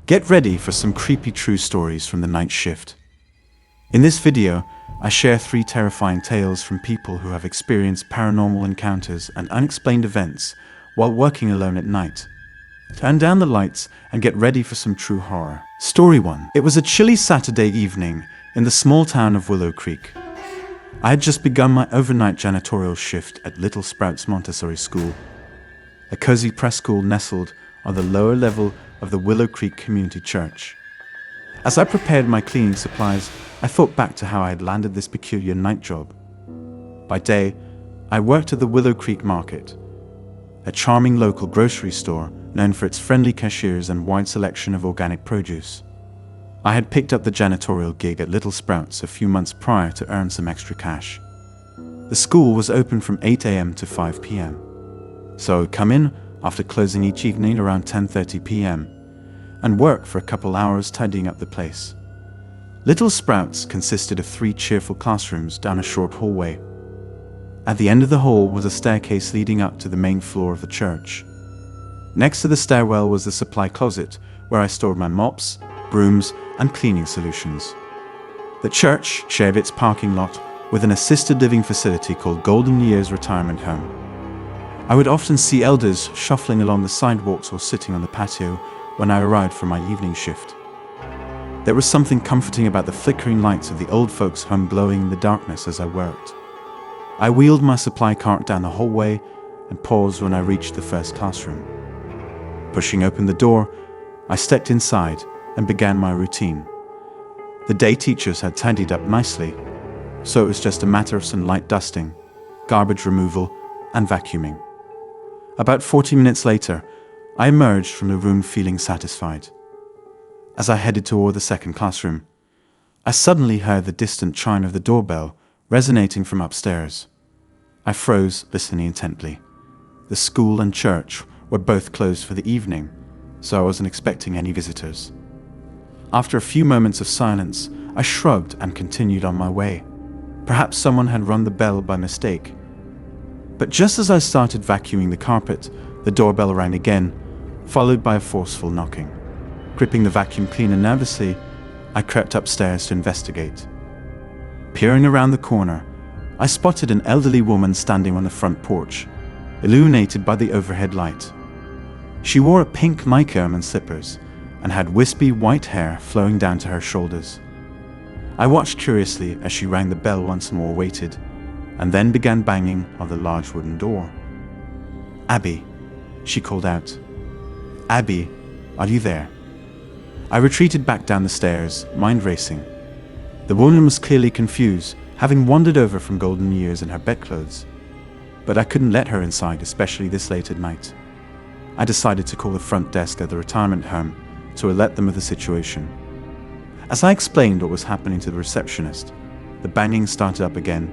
Get ready for some creepy true stories from the night shift. In this video, I share 3 terrifying tales from people who have experienced paranormal encounters and unexplained events while working alone at night. Turn down the lights and get ready for some true horror. Story 1. It was a chilly Saturday evening in the small town of Willow Creek. I had just begun my overnight janitorial shift at Little Sprouts Montessori School, a cozy preschool nestled on the lower level of the Willow Creek Community Church. As I prepared my cleaning supplies, I thought back to how I had landed this peculiar night job. By day, I worked at the Willow Creek Market, a charming local grocery store known for its friendly cashiers and wide selection of organic produce. I had picked up the janitorial gig at Little Sprouts a few months prior to earn some extra cash. The school was open from 8 a.m. to 5 p.m. So I would come in after closing each evening around 10:30 p.m. and work for a couple hours tidying up the place. Little Sprouts consisted of 3 cheerful classrooms down a short hallway. At the end of the hall was a staircase leading up to the main floor of the church. Next to the stairwell was the supply closet where I stored my mops, brooms, and cleaning solutions. The church shared its parking lot with an assisted living facility called Golden Years Retirement Home. I would often see elders shuffling along the sidewalks or sitting on the patio when I arrived for my evening shift. There was something comforting about the flickering lights of the old folks' home glowing in the darkness as I worked. I wheeled my supply cart down the hallway and paused when I reached the first classroom. Pushing open the door, I stepped inside and began my routine. The day teachers had tidied up nicely, so it was just a matter of some light dusting, garbage removal, and vacuuming. About 40 minutes later, I emerged from the room feeling satisfied. As I headed toward the second classroom, I suddenly heard the distant chime of the doorbell resonating from upstairs. I froze, listening intently. The school and church were both closed for the evening, so I wasn't expecting any visitors. After a few moments of silence, I shrugged and continued on my way. Perhaps someone had rung the bell by mistake. But just as I started vacuuming the carpet, the doorbell rang again, followed by a forceful knocking. Gripping the vacuum cleaner nervously, I crept upstairs to investigate. Peering around the corner, I spotted an elderly woman standing on the front porch, illuminated by the overhead light. She wore a pink Nike and slippers, and had wispy white hair flowing down to her shoulders. I watched curiously as she rang the bell once more, waited, and then began banging on the large wooden door. "Abby," she called out. "Abby, are you there?" I retreated back down the stairs, mind racing. The woman was clearly confused, having wandered over from Golden Years in her bedclothes. But I couldn't let her inside, especially this late at night. I decided to call the front desk at the retirement home to alert them of the situation. As I explained what was happening to the receptionist, the banging started up again,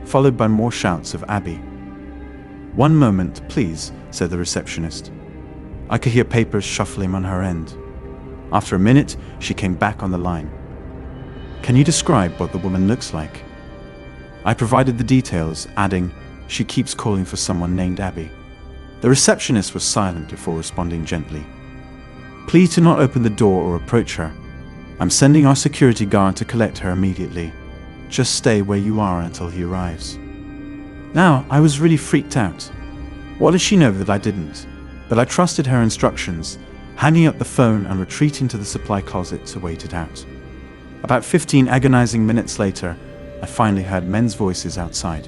followed by more shouts of "Abby." "One moment, please," said the receptionist. I could hear papers shuffling on her end. After a minute, she came back on the line. "Can you describe what the woman looks like?" I provided the details, adding, "She keeps calling for someone named Abby." The receptionist was silent before responding gently. "Please do not open the door or approach her. I'm sending our security guard to collect her immediately. Just stay where you are until he arrives." Now, I was really freaked out. What did she know that I didn't? But I trusted her instructions, hanging up the phone and retreating to the supply closet to wait it out. About 15 agonizing minutes later, I finally heard men's voices outside.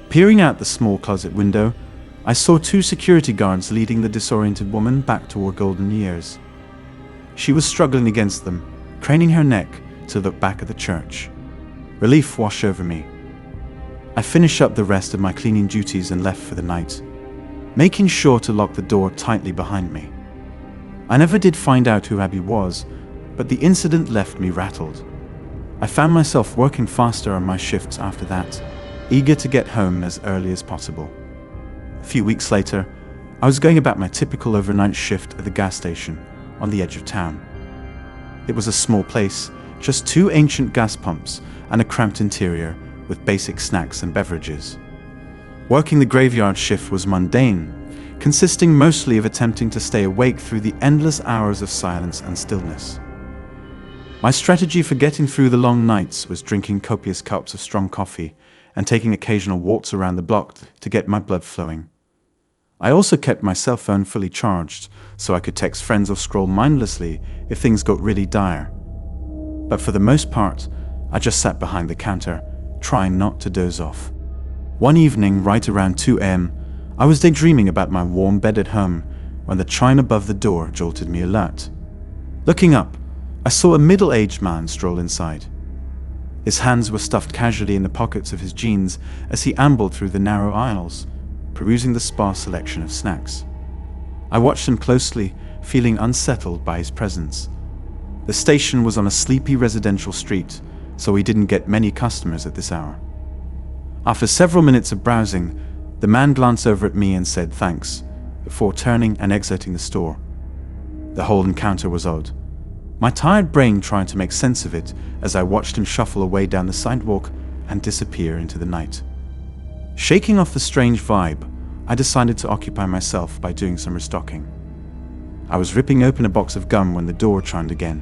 Peering out the small closet window, I saw 2 security guards leading the disoriented woman back toward Golden Years. She was struggling against them, craning her neck to look back at the church. Relief washed over me. I finished up the rest of my cleaning duties and left for the night, making sure to lock the door tightly behind me. I never did find out who Abby was, but the incident left me rattled. I found myself working faster on my shifts after that, eager to get home as early as possible. A few weeks later, I was going about my typical overnight shift at the gas station on the edge of town. It was a small place, just 2 ancient gas pumps and a cramped interior with basic snacks and beverages. Working the graveyard shift was mundane, consisting mostly of attempting to stay awake through the endless hours of silence and stillness. My strategy for getting through the long nights was drinking copious cups of strong coffee and taking occasional walks around the block to get my blood flowing. I also kept my cell phone fully charged so I could text friends or scroll mindlessly if things got really dire. But for the most part, I just sat behind the counter, trying not to doze off. One evening, right around 2 a.m., I was daydreaming about my warm bed at home when the chime above the door jolted me alert. Looking up, I saw a middle-aged man stroll inside. His hands were stuffed casually in the pockets of his jeans as he ambled through the narrow aisles, perusing the sparse selection of snacks. I watched him closely, feeling unsettled by his presence. The station was on a sleepy residential street, so we didn't get many customers at this hour. After several minutes of browsing, the man glanced over at me and said thanks, before turning and exiting the store. The whole encounter was odd. My tired brain tried to make sense of it as I watched him shuffle away down the sidewalk and disappear into the night. Shaking off the strange vibe, I decided to occupy myself by doing some restocking. I was ripping open a box of gum when the door chimed again.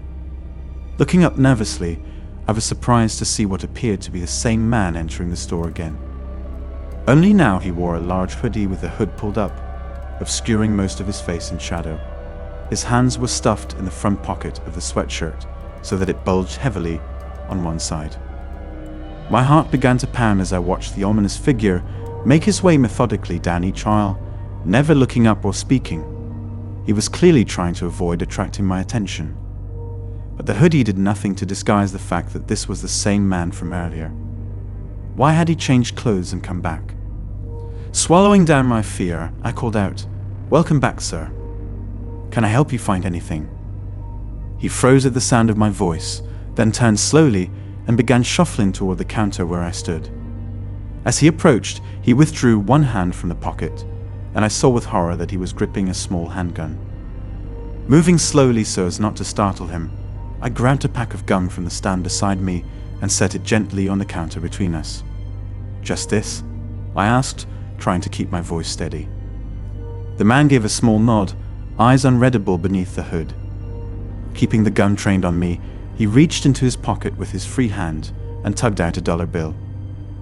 Looking up nervously, I was surprised to see what appeared to be the same man entering the store again. Only now he wore a large hoodie with the hood pulled up, obscuring most of his face in shadow. His hands were stuffed in the front pocket of the sweatshirt so that it bulged heavily on one side. My heart began to pound as I watched the ominous figure make his way methodically down each aisle, never looking up or speaking. He was clearly trying to avoid attracting my attention. But the hoodie did nothing to disguise the fact that this was the same man from earlier. Why had he changed clothes and come back? Swallowing down my fear, I called out, "Welcome back, sir. Can I help you find anything?" He froze at the sound of my voice, then turned slowly and began shuffling toward the counter where I stood. As he approached, he withdrew one hand from the pocket, and I saw with horror that he was gripping a small handgun. Moving slowly so as not to startle him, I grabbed a pack of gum from the stand beside me and set it gently on the counter between us. "Just this?" I asked, trying to keep my voice steady. The man gave a small nod, eyes unreadable beneath the hood. Keeping the gun trained on me, he reached into his pocket with his free hand and tugged out a dollar bill.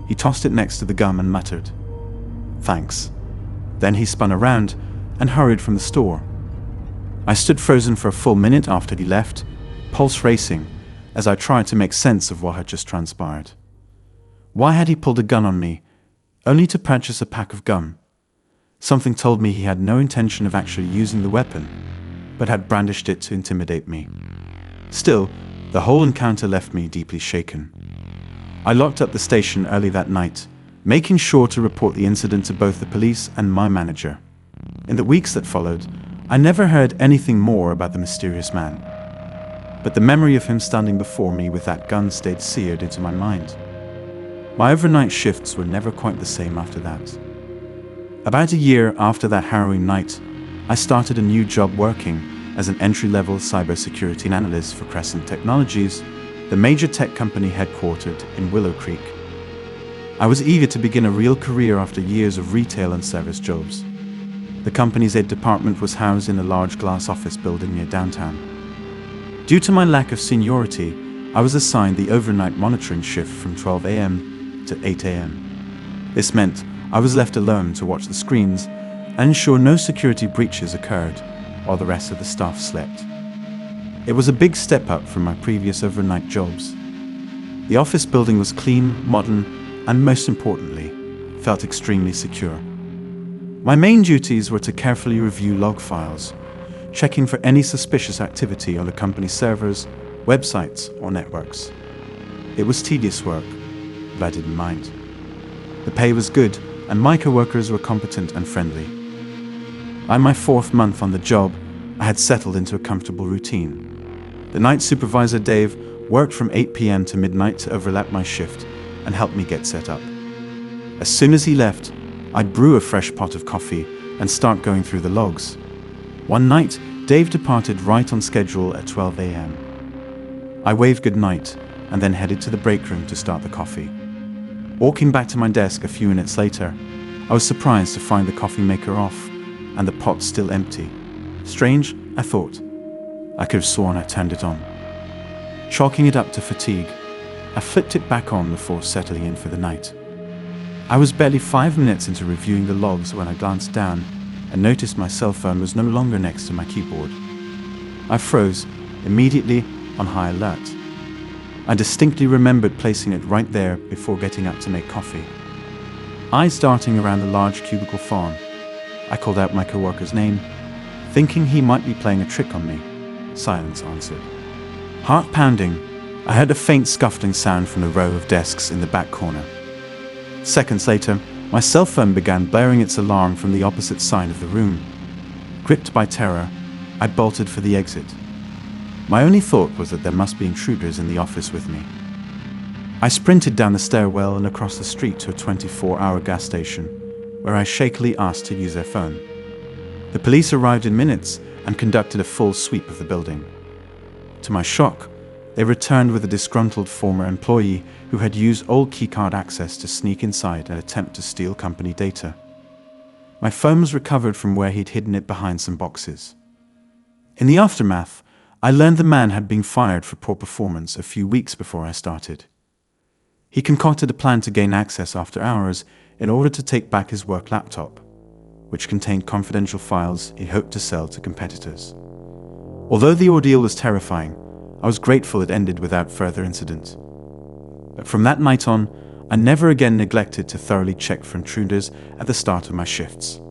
He tossed it next to the gum and muttered, "Thanks." Then he spun around and hurried from the store. I stood frozen for a full minute after he left, pulse racing, as I tried to make sense of what had just transpired. Why had he pulled a gun on me, only to purchase a pack of gum? Something told me he had no intention of actually using the weapon, but had brandished it to intimidate me. Still, the whole encounter left me deeply shaken. I locked up the station early that night, making sure to report the incident to both the police and my manager. In the weeks that followed, I never heard anything more about the mysterious man. But the memory of him standing before me with that gun stayed seared into my mind. My overnight shifts were never quite the same after that. About a year after that harrowing night, I started a new job working as an entry-level cybersecurity analyst for Crescent Technologies, the major tech company headquartered in Willow Creek. I was eager to begin a real career after years of retail and service jobs. The company's ed department was housed in a large glass office building near downtown. Due to my lack of seniority, I was assigned the overnight monitoring shift from 12 a.m. to 8 a.m. This meant I was left alone to watch the screens and ensure no security breaches occurred while the rest of the staff slept. It was a big step up from my previous overnight jobs. The office building was clean, modern, and most importantly, felt extremely secure. My main duties were to carefully review log files, checking for any suspicious activity on the company's servers, websites, or networks. It was tedious work, but I didn't mind. The pay was good, and my co-workers were competent and friendly. By my 4th month on the job, I had settled into a comfortable routine. The night supervisor, Dave, worked from 8 p.m. to midnight to overlap my shift and help me get set up. As soon as he left, I'd brew a fresh pot of coffee and start going through the logs. One night, Dave departed right on schedule at 12 a.m. I waved goodnight and then headed to the break room to start the coffee. Walking back to my desk a few minutes later, I was surprised to find the coffee maker off and the pot still empty. Strange, I thought. I could have sworn I turned it on. Chalking it up to fatigue, I flipped it back on before settling in for the night. I was barely 5 minutes into reviewing the logs when I glanced down and noticed my cell phone was no longer next to my keyboard. I froze, immediately on high alert. I distinctly remembered placing it right there before getting up to make coffee. Eyes darting around the large cubicle farm, I called out my coworker's name, thinking he might be playing a trick on me. Silence answered. Heart pounding, I heard a faint scuffling sound from the row of desks in the back corner. Seconds later, my cell phone began blaring its alarm from the opposite side of the room. Gripped by terror, I bolted for the exit. My only thought was that there must be intruders in the office with me. I sprinted down the stairwell and across the street to a 24-hour gas station, where I shakily asked to use their phone. The police arrived in minutes and conducted a full sweep of the building. To my shock, they returned with a disgruntled former employee who had used old keycard access to sneak inside and attempt to steal company data. My phone was recovered from where he'd hidden it behind some boxes. In the aftermath, I learned the man had been fired for poor performance a few weeks before I started. He concocted a plan to gain access after hours in order to take back his work laptop, which contained confidential files he hoped to sell to competitors. Although the ordeal was terrifying, I was grateful it ended without further incident. But from that night on, I never again neglected to thoroughly check for intruders at the start of my shifts.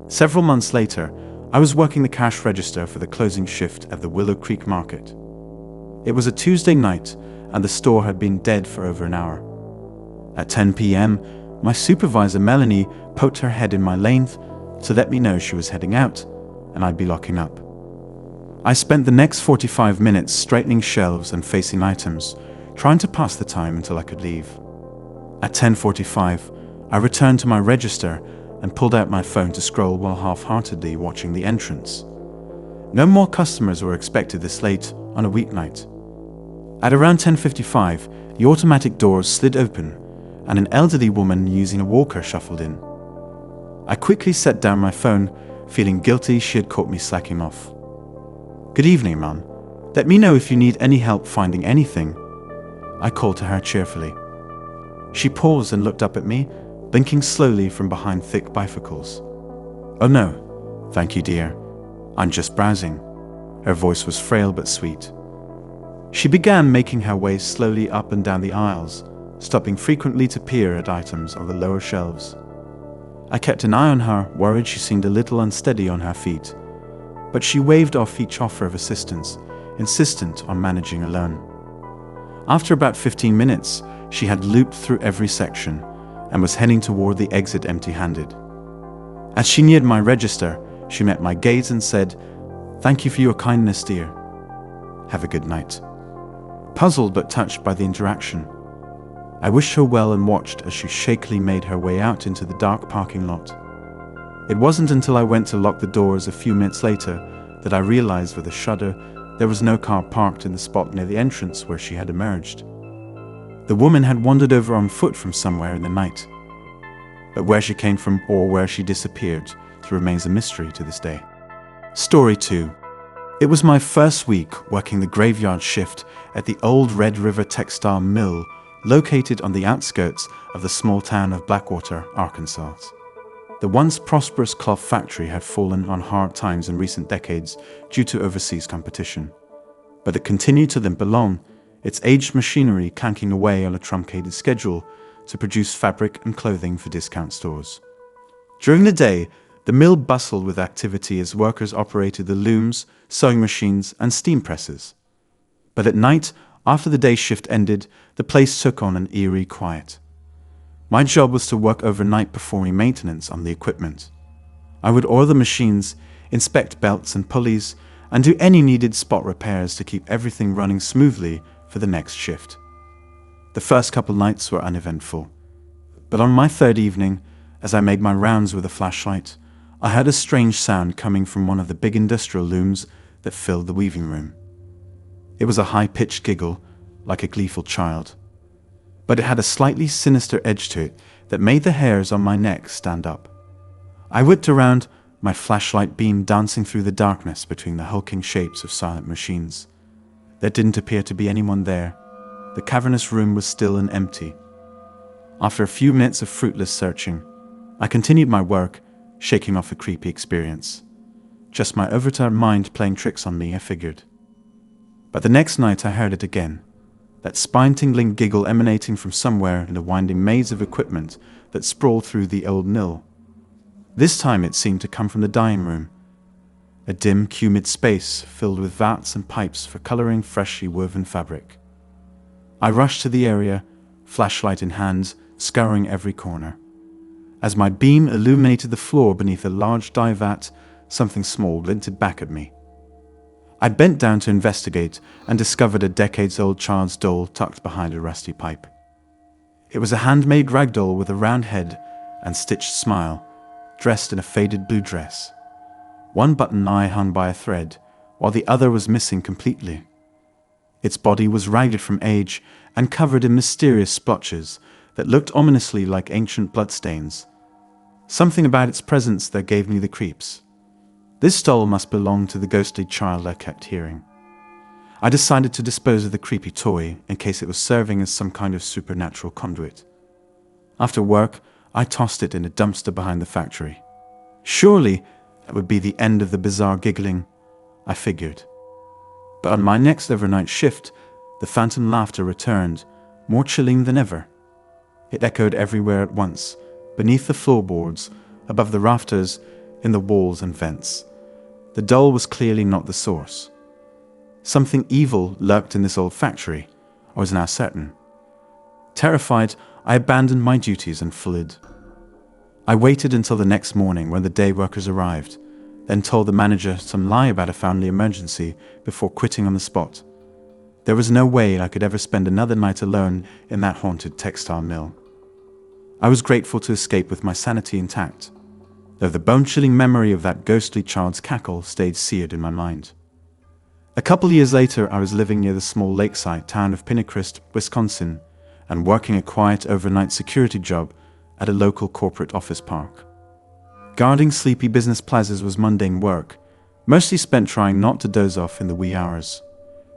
Several months later, I was working the cash register for the closing shift at the Willow Creek Market. It was a Tuesday night, and the store had been dead for over an hour. At 10 p.m., my supervisor Melanie poked her head in my lane to let me know she was heading out, and I'd be locking up. I spent the next 45 minutes straightening shelves and facing items, trying to pass the time until I could leave. At 10:45, I returned to my register and pulled out my phone to scroll while half-heartedly watching the entrance. No more customers were expected this late on a weeknight. At around 10:55, the automatic doors slid open and an elderly woman using a walker shuffled in. I quickly set down my phone, feeling guilty she had caught me slacking off. "Good evening, ma'am. Let me know if you need any help finding anything," I called to her cheerfully. She paused and looked up at me, blinking slowly from behind thick bifocals. "Oh no, thank you, dear. I'm just browsing." Her voice was frail but sweet. She began making her way slowly up and down the aisles, stopping frequently to peer at items on the lower shelves. I kept an eye on her, worried she seemed a little unsteady on her feet, but she waved off each offer of assistance, insistent on managing alone. After about 15 minutes, she had looped through every section and was heading toward the exit empty-handed. As she neared my register, she met my gaze and said, "Thank you for your kindness, dear. Have a good night." Puzzled but touched by the interaction, I wished her well and watched as she shakily made her way out into the dark parking lot. It wasn't until I went to lock the doors a few minutes later that I realized with a shudder there was no car parked in the spot near the entrance where she had emerged. The woman had wandered over on foot from somewhere in the night, but where she came from or where she disappeared remains a mystery to this day. Story 2. It was my first week working the graveyard shift at the old Red River textile mill located on the outskirts of the small town of Blackwater, Arkansas. The once prosperous cloth factory had fallen on hard times in recent decades due to overseas competition, but it continued to limp along, its aged machinery clanking away on a truncated schedule to produce fabric and clothing for discount stores. During the day, the mill bustled with activity as workers operated the looms, sewing machines, and steam presses. But at night, after the day shift ended, the place took on an eerie quiet. My job was to work overnight performing maintenance on the equipment. I would oil the machines, inspect belts and pulleys, and do any needed spot repairs to keep everything running smoothly for the next shift. The first couple nights were uneventful, but on my third evening, as I made my rounds with a flashlight, I heard a strange sound coming from one of the big industrial looms that filled the weaving room. It was a high-pitched giggle, like a gleeful child, but it had a slightly sinister edge to it that made the hairs on my neck stand up. I whipped around, my flashlight beam dancing through the darkness between the hulking shapes of silent machines. There didn't appear to be anyone there. The cavernous room was still and empty. After a few minutes of fruitless searching, I continued my work, shaking off the creepy experience. Just my overtired mind playing tricks on me, I figured. But the next night I heard it again. That spine-tingling giggle emanating from somewhere in the winding maze of equipment that sprawled through the old mill. This time it seemed to come from the dining room. A dim, humid space filled with vats and pipes for coloring freshly woven fabric. I rushed to the area, flashlight in hand, scouring every corner. As my beam illuminated the floor beneath a large dye vat, something small glinted back at me. I bent down to investigate and discovered a decades-old child's doll tucked behind a rusty pipe. It was a handmade ragdoll with a round head and stitched smile, dressed in a faded blue dress. One button eye hung by a thread, while the other was missing completely. Its body was ragged from age and covered in mysterious splotches that looked ominously like ancient bloodstains. Something about its presence there gave me the creeps. This doll must belong to the ghostly child I kept hearing. I decided to dispose of the creepy toy in case it was serving as some kind of supernatural conduit. After work, I tossed it in a dumpster behind the factory. Surely, that would be the end of the bizarre giggling, I figured. But on my next overnight shift, the phantom laughter returned, more chilling than ever. It echoed everywhere at once, beneath the floorboards, above the rafters, in the walls and vents. The doll was clearly not the source. Something evil lurked in this old factory, I was now certain. Terrified, I abandoned my duties and fled. I waited until the next morning when the day workers arrived, then told the manager some lie about a family emergency before quitting on the spot. There was no way I could ever spend another night alone in that haunted textile mill. I was grateful to escape with my sanity intact, though the bone-chilling memory of that ghostly child's cackle stayed seared in my mind. A couple years later, I was living near the small lakeside town of Pinecrest, Wisconsin, and working a quiet overnight security job at a local corporate office park. Guarding sleepy business plazas was mundane work, mostly spent trying not to doze off in the wee hours.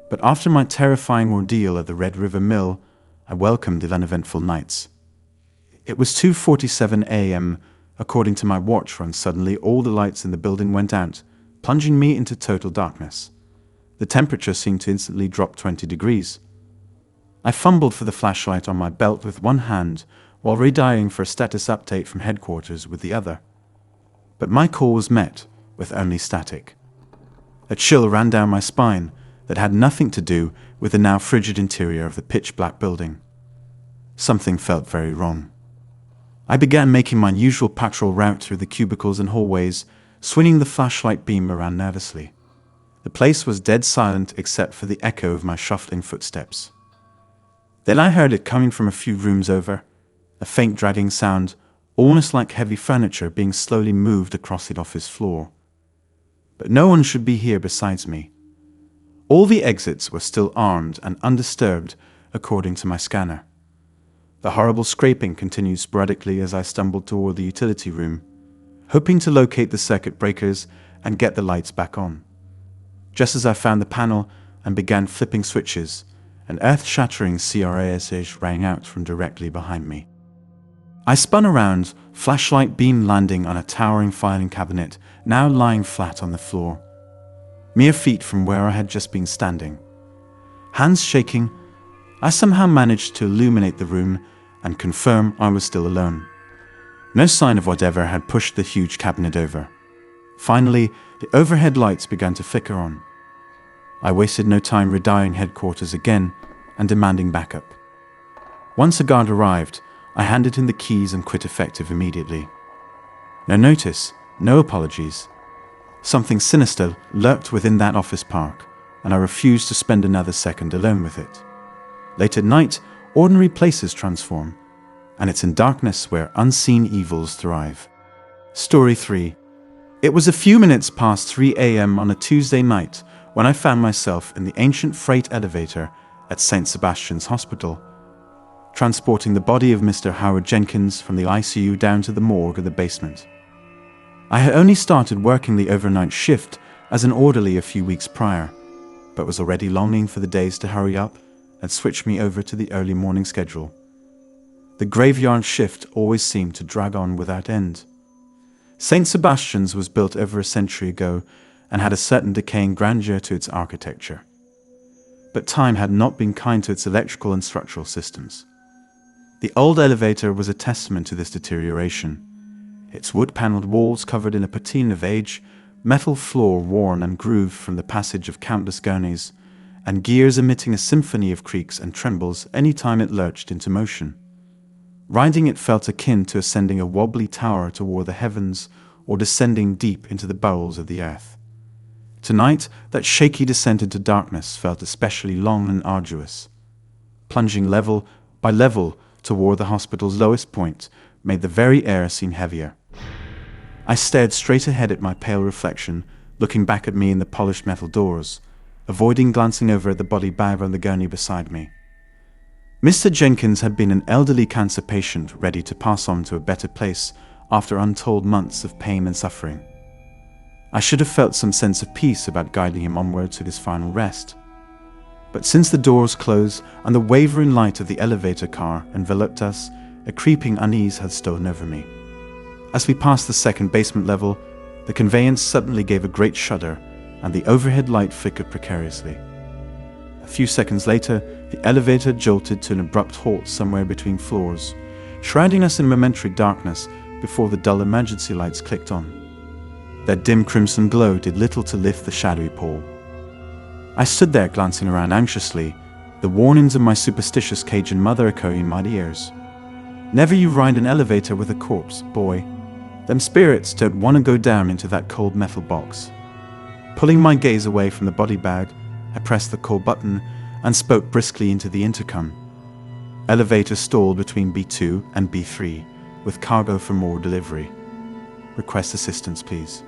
But after my terrifying ordeal at the Red River Mill, I welcomed the uneventful nights. It was 2:47 a.m., according to my watch, when suddenly all the lights in the building went out, plunging me into total darkness. The temperature seemed to instantly drop 20 degrees. I fumbled for the flashlight on my belt with one hand, while redialing for a status update from headquarters with the other. But my call was met with only static. A chill ran down my spine that had nothing to do with the now frigid interior of the pitch-black building. Something felt very wrong. I began making my usual patrol route through the cubicles and hallways, swinging the flashlight beam around nervously. The place was dead silent except for the echo of my shuffling footsteps. Then I heard it coming from a few rooms over, a faint dragging sound, almost like heavy furniture being slowly moved across the office floor. But no one should be here besides me. All the exits were still armed and undisturbed, according to my scanner. The horrible scraping continued sporadically as I stumbled toward the utility room, hoping to locate the circuit breakers and get the lights back on. Just as I found the panel and began flipping switches, an earth-shattering CRASH rang out from directly behind me. I spun around, flashlight beam landing on a towering filing cabinet, now lying flat on the floor, mere feet from where I had just been standing. Hands shaking, I somehow managed to illuminate the room and confirm I was still alone. No sign of whatever had pushed the huge cabinet over. Finally, the overhead lights began to flicker on. I wasted no time redialing headquarters again and demanding backup. Once a guard arrived, I handed him the keys and quit effective immediately. No notice, no apologies. Something sinister lurked within that office park, and I refused to spend another second alone with it. Late at night, ordinary places transform, and it's in darkness where unseen evils thrive. Story 3. It was a few minutes past 3 a.m. on a Tuesday night when I found myself in the ancient freight elevator at St. Sebastian's Hospital, transporting the body of Mr. Howard Jenkins from the ICU down to the morgue of the basement. I had only started working the overnight shift as an orderly a few weeks prior, but was already longing for the days to hurry up and switch me over to the early morning schedule. The graveyard shift always seemed to drag on without end. St. Sebastian's was built over a century ago and had a certain decaying grandeur to its architecture. But time had not been kind to its electrical and structural systems. The old elevator was a testament to this deterioration. Its wood-paneled walls covered in a patina of age, metal floor worn and grooved from the passage of countless gurneys, and gears emitting a symphony of creaks and trembles any time it lurched into motion. Riding it felt akin to ascending a wobbly tower toward the heavens or descending deep into the bowels of the earth. Tonight, that shaky descent into darkness felt especially long and arduous. Plunging level by level toward the hospital's lowest point made the very air seem heavier. I stared straight ahead at my pale reflection, looking back at me in the polished metal doors, avoiding glancing over at the body bag on the gurney beside me. Mr. Jenkins had been an elderly cancer patient ready to pass on to a better place after untold months of pain and suffering. I should have felt some sense of peace about guiding him onward to his final rest. But since the doors closed and the wavering light of the elevator car enveloped us, a creeping unease had stolen over me. As we passed the second basement level, the conveyance suddenly gave a great shudder, and the overhead light flickered precariously. A few seconds later, the elevator jolted to an abrupt halt somewhere between floors, shrouding us in momentary darkness before the dull emergency lights clicked on. Their dim crimson glow did little to lift the shadowy pall. I stood there glancing around anxiously, the warnings of my superstitious Cajun mother echoing in my ears. Never you ride an elevator with a corpse, boy. Them spirits don't want to go down into that cold metal box. Pulling my gaze away from the body bag, I pressed the call button and spoke briskly into the intercom. Elevator stalled between B2 and B3, with cargo for more delivery. Request assistance, please.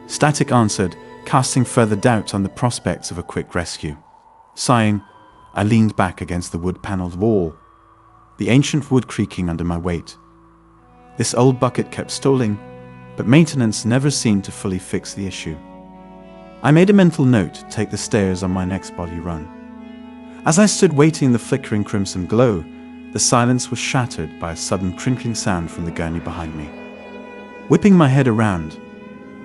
Static answered, casting further doubt on the prospects of a quick rescue. Sighing, I leaned back against the wood-paneled wall, the ancient wood creaking under my weight. This old bucket kept stalling, but maintenance never seemed to fully fix the issue. I made a mental note to take the stairs on my next body run. As I stood waiting in the flickering crimson glow, the silence was shattered by a sudden crinkling sound from the gurney behind me. Whipping my head around,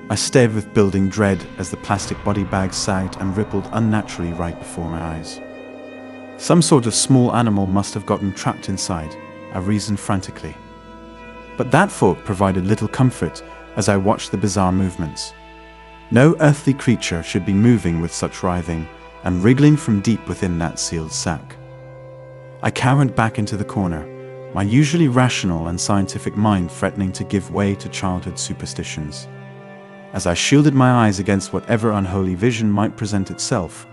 I stared with building dread as the plastic body bag sagged and rippled unnaturally right before my eyes. Some sort of small animal must have gotten trapped inside, I reasoned frantically. But that thought provided little comfort as I watched the bizarre movements. No earthly creature should be moving with such writhing and wriggling from deep within that sealed sack. I cowered back into the corner, my usually rational and scientific mind threatening to give way to childhood superstitions. As I shielded my eyes against whatever unholy vision might present itself,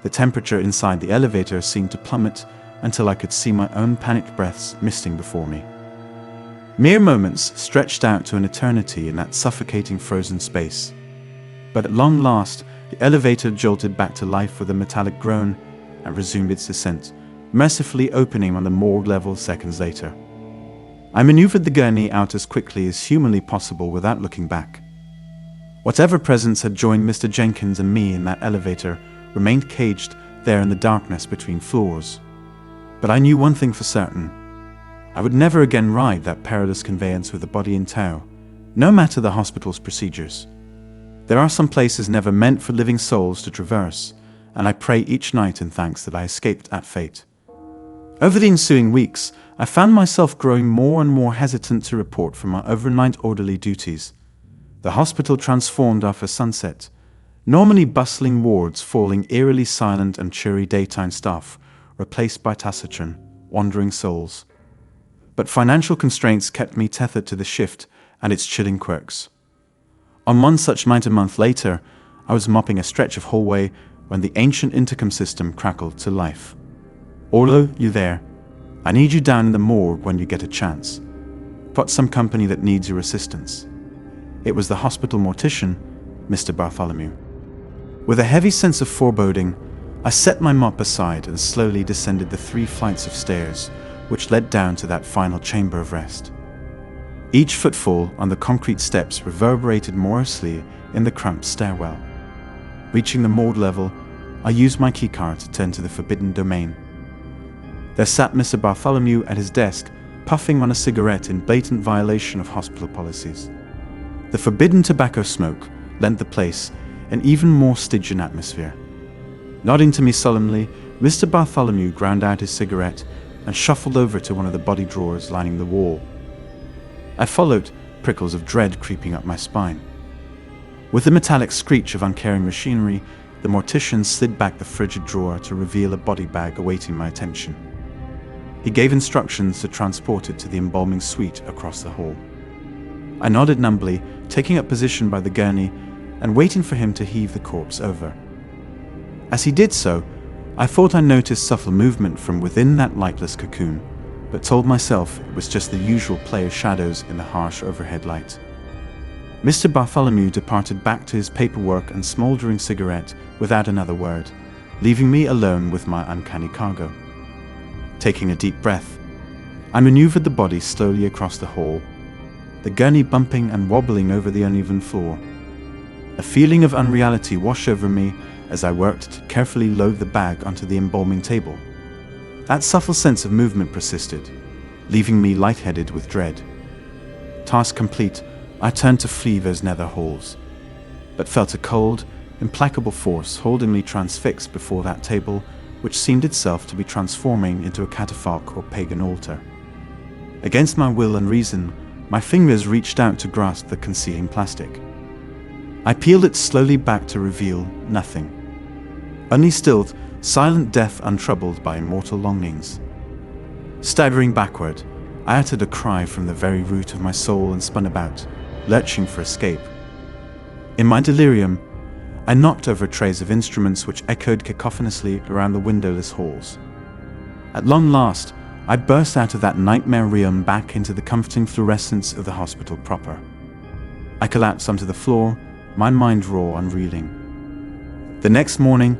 the temperature inside the elevator seemed to plummet until I could see my own panicked breaths misting before me. Mere moments stretched out to an eternity in that suffocating frozen space. But at long last, the elevator jolted back to life with a metallic groan and resumed its descent, mercifully opening on the morgue level seconds later. I maneuvered the gurney out as quickly as humanly possible without looking back. Whatever presence had joined Mr. Jenkins and me in that elevator remained caged there in the darkness between floors. But I knew one thing for certain. I would never again ride that perilous conveyance with a body in tow, no matter the hospital's procedures. There are some places never meant for living souls to traverse, and I pray each night in thanks that I escaped that fate. Over the ensuing weeks, I found myself growing more and more hesitant to report from my overnight orderly duties. The hospital transformed after sunset, normally bustling wards falling eerily silent and cheery daytime staff, replaced by taciturn, wandering souls. But financial constraints kept me tethered to the shift and its chilling quirks. On one such night a month later, I was mopping a stretch of hallway when the ancient intercom system crackled to life. "Orlo, you there? I need you down in the morgue when you get a chance. Got some company that needs your assistance." It was the hospital mortician, Mr. Bartholomew. With a heavy sense of foreboding, I set my mop aside and slowly descended the 3 flights of stairs which led down to that final chamber of rest. Each footfall on the concrete steps reverberated morosely in the cramped stairwell. Reaching the morgue level, I used my keycard to turn to the forbidden domain. There sat Mr. Bartholomew at his desk, puffing on a cigarette in blatant violation of hospital policies. The forbidden tobacco smoke lent the place an even more Stygian atmosphere. Nodding to me solemnly, Mr. Bartholomew ground out his cigarette and shuffled over to one of the body drawers lining the wall. I followed, prickles of dread creeping up my spine. With the metallic screech of uncaring machinery, the mortician slid back the frigid drawer to reveal a body bag awaiting my attention. He gave instructions to transport it to the embalming suite across the hall. I nodded numbly, taking up position by the gurney and waiting for him to heave the corpse over. As he did so, I thought I noticed subtle movement from within that lightless cocoon, but told myself it was just the usual play of shadows in the harsh overhead light. Mr. Bartholomew departed back to his paperwork and smouldering cigarette without another word, leaving me alone with my uncanny cargo. Taking a deep breath, I maneuvered the body slowly across the hall, the gurney bumping and wobbling over the uneven floor. A feeling of unreality washed over me as I worked to carefully load the bag onto the embalming table. That subtle sense of movement persisted, leaving me lightheaded with dread. Task complete, I turned to flee those nether halls, but felt a cold, implacable force holding me transfixed before that table, which seemed itself to be transforming into a catafalque or pagan altar. Against my will and reason, my fingers reached out to grasp the concealing plastic. I peeled it slowly back to reveal nothing. Only stilled, silent death untroubled by immortal longings. Staggering backward, I uttered a cry from the very root of my soul and spun about, lurching for escape. In my delirium, I knocked over trays of instruments which echoed cacophonously around the windowless halls. At long last, I burst out of that nightmare realm back into the comforting fluorescence of the hospital proper. I collapsed onto the floor, my mind raw and reeling. The next morning,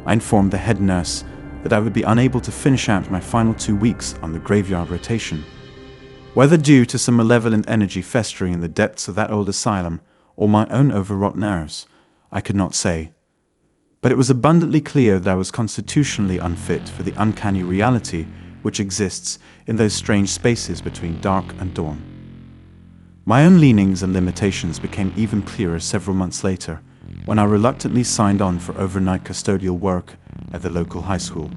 I informed the head nurse that I would be unable to finish out my final 2 weeks on the graveyard rotation. Whether due to some malevolent energy festering in the depths of that old asylum or my own overwrought nerves, I could not say. But it was abundantly clear that I was constitutionally unfit for the uncanny reality which exists in those strange spaces between dark and dawn. My own leanings and limitations became even clearer several months later, when I reluctantly signed on for overnight custodial work at the local high school.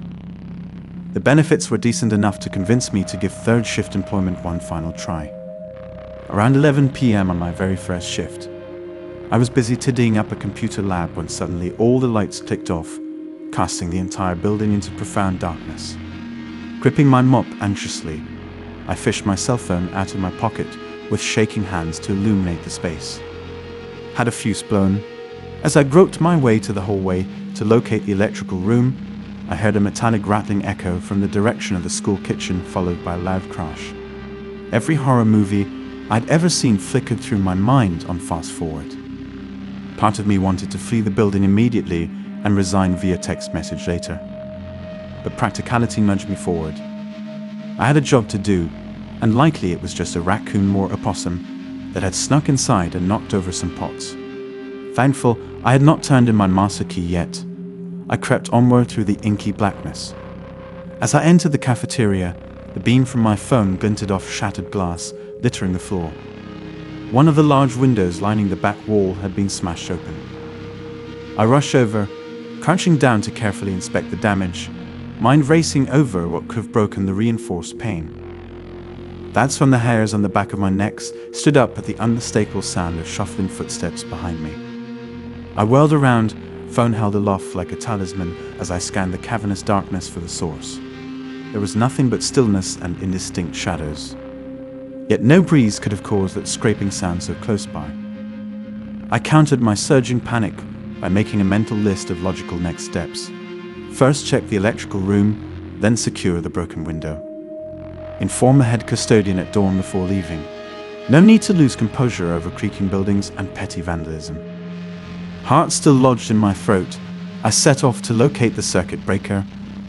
The benefits were decent enough to convince me to give third shift employment one final try. Around 11 p.m. on my very first shift, I was busy tidying up a computer lab when suddenly all the lights clicked off, casting the entire building into profound darkness. Gripping my mop anxiously, I fished my cell phone out of my pocket with shaking hands to illuminate the space. Had a fuse blown. As I groped my way to the hallway to locate the electrical room, I heard a metallic rattling echo from the direction of the school kitchen, followed by a loud crash. Every horror movie I'd ever seen flickered through my mind on fast forward. Part of me wanted to flee the building immediately and resign via text message later. But practicality nudged me forward. I had a job to do, and likely it was just a raccoon or opossum that had snuck inside and knocked over some pots. Thankful I had not turned in my master key yet. I crept onward through the inky blackness. As I entered the cafeteria, the beam from my phone glinted off shattered glass, littering the floor. One of the large windows lining the back wall had been smashed open. I rushed over, crouching down to carefully inspect the damage, mind racing over what could have broken the reinforced pane. That's when the hairs on the back of my neck stood up at the unmistakable sound of shuffling footsteps behind me. I whirled around, phone held aloft like a talisman as I scanned the cavernous darkness for the source. There was nothing but stillness and indistinct shadows. Yet no breeze could have caused that scraping sound so close by. I countered my surging panic by making a mental list of logical next steps. First check the electrical room, then secure the broken window. Inform the head custodian at dawn before leaving. No need to lose composure over creaking buildings and petty vandalism. Heart still lodged in my throat, I set off to locate the circuit breaker,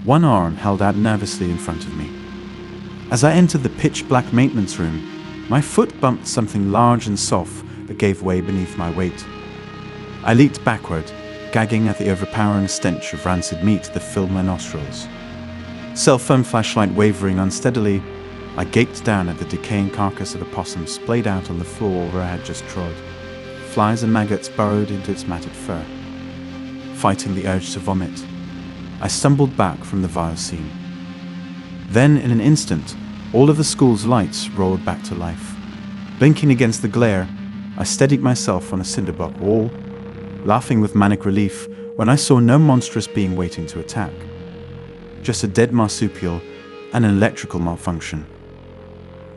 one arm held out nervously in front of me. As I entered the pitch-black maintenance room, My foot bumped something large and soft that gave way beneath my weight. I leaped backward, gagging at the overpowering stench of rancid meat that filled my nostrils. Cell phone flashlight wavering unsteadily, I gaped down at the decaying carcass of a possum splayed out on the floor where I had just trod. Flies and maggots burrowed into its matted fur. Fighting the urge to vomit, I stumbled back from the vile scene. Then, in an instant, all of the school's lights roared back to life. Blinking against the glare, I steadied myself on a cinderblock wall, laughing with manic relief when I saw no monstrous being waiting to attack. Just a dead marsupial and an electrical malfunction.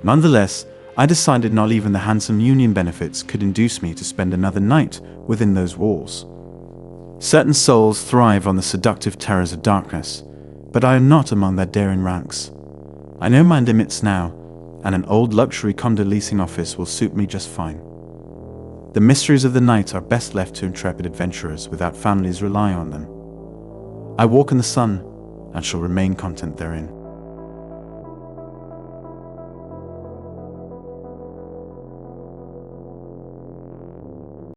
Nonetheless, I decided not even the handsome union benefits could induce me to spend another night within those walls. Certain souls thrive on the seductive terrors of darkness, but I am not among their daring ranks. I know my limits now, and an old luxury condo leasing office will suit me just fine. The mysteries of the night are best left to intrepid adventurers without families relying on them. I walk in the sun, and shall remain content therein.